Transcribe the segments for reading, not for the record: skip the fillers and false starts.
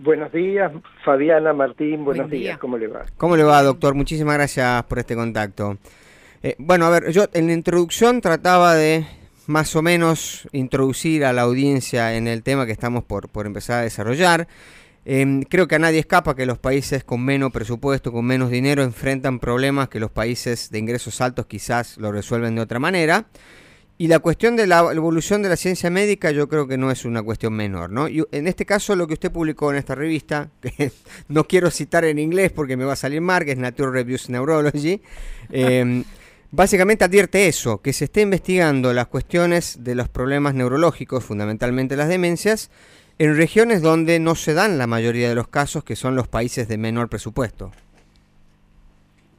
Buenos días, Fabiana, Martín, buenos Buen días, día. ¿cómo le va? ¿Cómo le va, doctor? Muchísimas gracias por este contacto. Bueno, a ver, yo en la introducción trataba de más o menos introducir a la audiencia en el tema que estamos por empezar a desarrollar. Creo que a nadie escapa que los países con menos presupuesto, con menos dinero, enfrentan problemas que los países de ingresos altos quizás lo resuelven de otra manera. Y la cuestión de la evolución de la ciencia médica yo creo que no es una cuestión menor, ¿no? Y en este caso lo que usted publicó en esta revista, que no quiero citar en inglés porque me va a salir mal, que es Nature Reviews Neurology, básicamente advierte eso, que se está investigando las cuestiones de los problemas neurológicos, fundamentalmente las demencias, en regiones donde no se dan la mayoría de los casos, que son los países de menor presupuesto.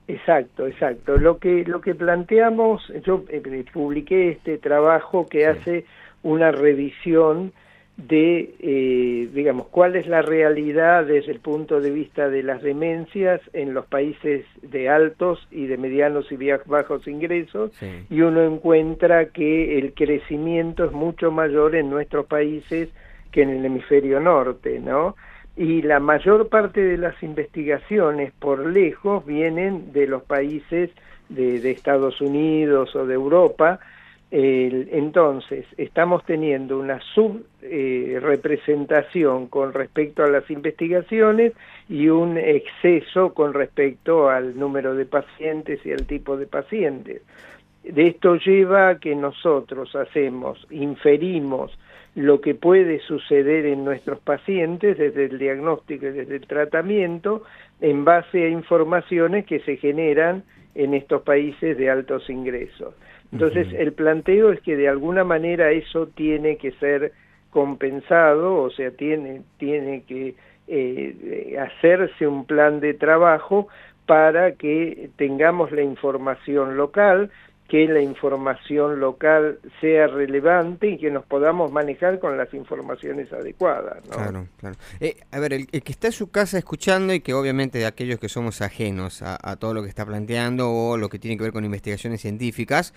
Exacto. Lo que planteamos, yo publiqué este trabajo que hace una revisión de, digamos, cuál es la realidad desde el punto de vista de las demencias en los países de altos y de medianos y bajos ingresos, y uno encuentra que el crecimiento es mucho mayor en nuestros países que en el hemisferio norte, ¿no? Y la mayor parte de las investigaciones por lejos vienen de los países de Estados Unidos o de Europa. Entonces estamos teniendo una subrepresentación con respecto a las investigaciones y un exceso con respecto al número de pacientes y al tipo de pacientes. De esto lleva a que nosotros inferimos lo que puede suceder en nuestros pacientes desde el diagnóstico y desde el tratamiento en base a informaciones que se generan en estos países de altos ingresos. Entonces, el planteo es que de alguna manera eso tiene que ser compensado, o sea, tiene que hacerse un plan de trabajo para que tengamos la información local, que la información local sea relevante y que nos podamos manejar con las informaciones adecuadas, ¿no? Claro. A ver, el que está en su casa escuchando y que obviamente de aquellos que somos ajenos a todo lo que está planteando o lo que tiene que ver con investigaciones científicas,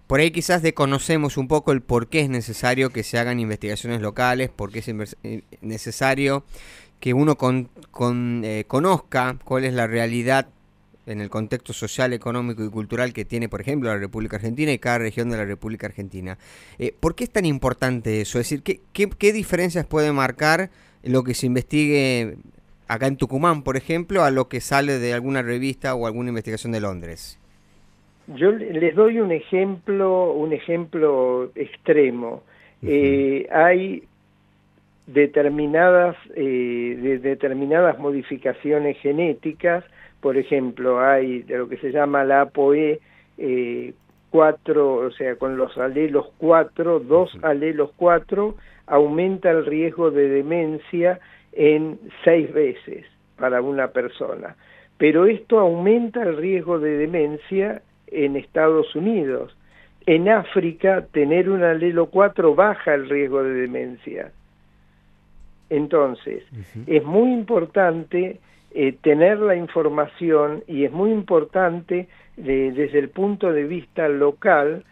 por ahí quizás desconocemos un poco el por qué es necesario que se hagan investigaciones locales, por qué es necesario que uno conozca cuál es la realidad en el contexto social, económico y cultural que tiene, por ejemplo, la República Argentina y cada región de la República Argentina. ¿Por qué es tan importante eso? Es decir, ¿qué diferencias puede marcar lo que se investigue acá en Tucumán, por ejemplo, a lo que sale de alguna revista o alguna investigación de Londres? Yo les doy un ejemplo extremo. Hay determinadas modificaciones genéticas. Por ejemplo, hay de lo que se llama la ApoE 4, o sea, con los alelos 4, 2 alelos 4, aumenta el riesgo de demencia en 6 veces para una persona. Pero esto aumenta el riesgo de demencia en Estados Unidos. En África, tener un alelo 4 baja el riesgo de demencia. Entonces, es muy importante tener la información y es muy importante desde el punto de vista local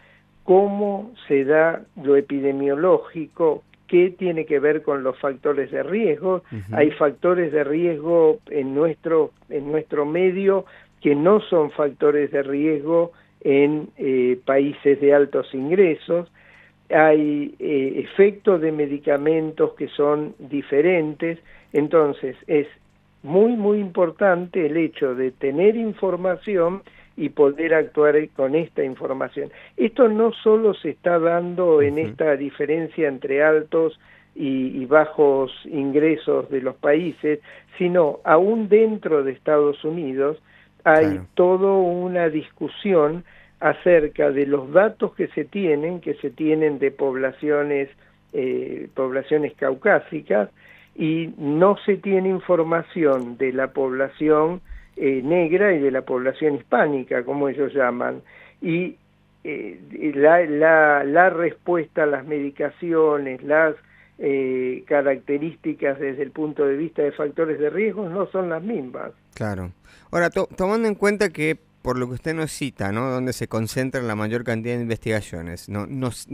cómo se da lo epidemiológico, qué tiene que ver con los factores de riesgo. Hay factores de riesgo en nuestro medio que no son factores de riesgo en países de altos ingresos. Hay efectos de medicamentos que son diferentes. Entonces es muy importante el hecho de tener información y poder actuar con esta información. Esto no solo se está dando en esta diferencia entre altos y bajos ingresos de los países, sino aún dentro de Estados Unidos hay toda una discusión acerca de los datos que se tienen de poblaciones caucásicas, y no se tiene información de la población negra y de la población hispánica, como ellos llaman, y la respuesta a las medicaciones, las características desde el punto de vista de factores de riesgo no son las mismas. Claro. Ahora, tomando en cuenta que por lo que usted nos cita, ¿no?, donde se concentra la mayor cantidad de investigaciones, nos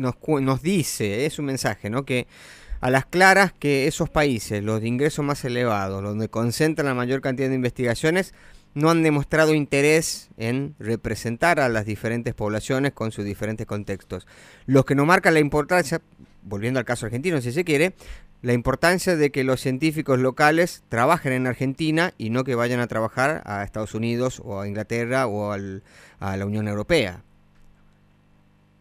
dice, es un mensaje, ¿no?, que a las claras que esos países, los de ingresos más elevados, donde concentran la mayor cantidad de investigaciones, no han demostrado interés en representar a las diferentes poblaciones con sus diferentes contextos. Lo que nos marca la importancia, volviendo al caso argentino si se quiere, la importancia de que los científicos locales trabajen en Argentina y no que vayan a trabajar a Estados Unidos o a Inglaterra o a la Unión Europea.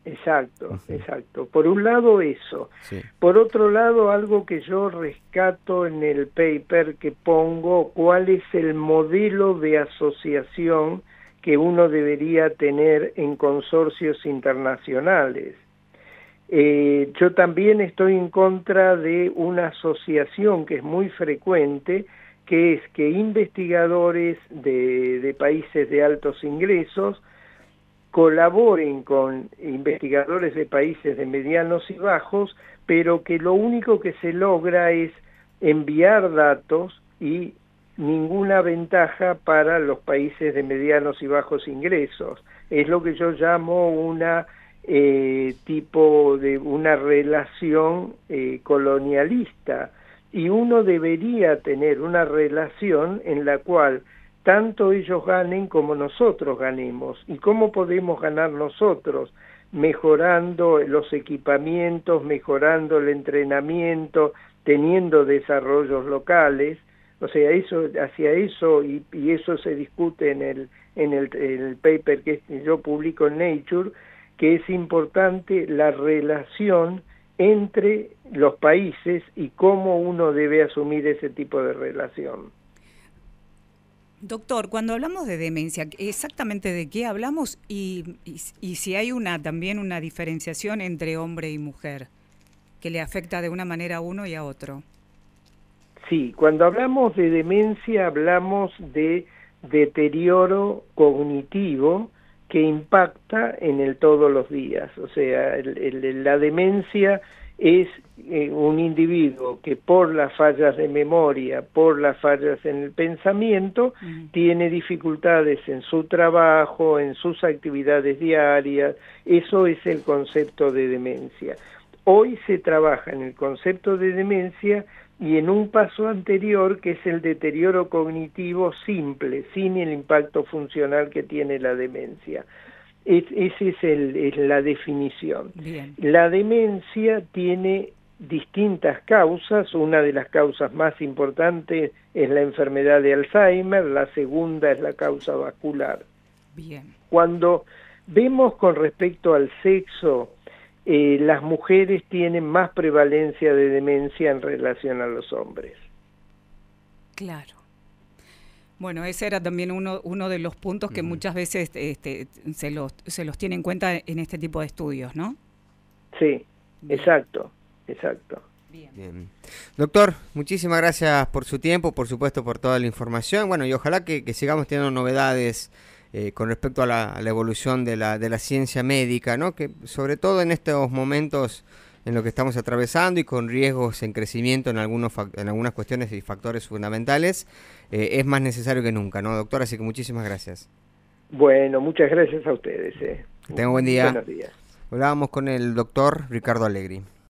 Exacto, exacto. Por un lado eso. Sí. Por otro lado, algo que yo rescato en el paper que pongo, cuál es el modelo de asociación que uno debería tener en consorcios internacionales. Yo también estoy en contra de una asociación que es muy frecuente, que es que investigadores de países de altos ingresos colaboren con investigadores de países de medianos y bajos, pero que lo único que se logra es enviar datos y ninguna ventaja para los países de medianos y bajos ingresos. Es lo que yo llamo una tipo de una relación colonialista, y uno debería tener una relación en la cual tanto ellos ganen como nosotros ganemos. ¿Y cómo podemos ganar nosotros? Mejorando los equipamientos, mejorando el entrenamiento, teniendo desarrollos locales. O sea, eso, hacia eso, y eso se discute en el paper que yo publico en Nature, que es importante la relación entre los países y cómo uno debe asumir ese tipo de relación. Doctor, cuando hablamos de demencia, ¿exactamente de qué hablamos? Y si hay también una diferenciación entre hombre y mujer, que le afecta de una manera a uno y a otro. Sí, cuando hablamos de demencia hablamos de deterioro cognitivo que impacta en el todos los días. O sea, la demencia es un individuo que por las fallas de memoria, por las fallas en el pensamiento, tiene dificultades en su trabajo, en sus actividades diarias. Eso es el concepto de demencia. Hoy se trabaja en el concepto de demencia y en un paso anterior, que es el deterioro cognitivo simple, sin el impacto funcional que tiene la demencia. Esa es la definición. Bien. La demencia tiene distintas causas. Una de las causas más importantes es la enfermedad de Alzheimer, la segunda es la causa vascular. Bien. Cuando vemos con respecto al sexo, las mujeres tienen más prevalencia de demencia en relación a los hombres. Claro. Bueno, ese era también uno de los puntos que muchas veces se los tiene en cuenta en este tipo de estudios, ¿no? Sí, exacto. Bien. Doctor, muchísimas gracias por su tiempo, por supuesto por toda la información. Bueno, y ojalá que sigamos teniendo novedades con respecto a la evolución de la ciencia médica, ¿no? Que sobre todo en estos momentos en lo que estamos atravesando y con riesgos en crecimiento en algunas cuestiones y factores fundamentales, es más necesario que nunca, ¿no, doctor? Así que muchísimas gracias. Bueno, muchas gracias a ustedes. Que tengan buen día. Buenos días. Hablábamos con el doctor Ricardo Allegri.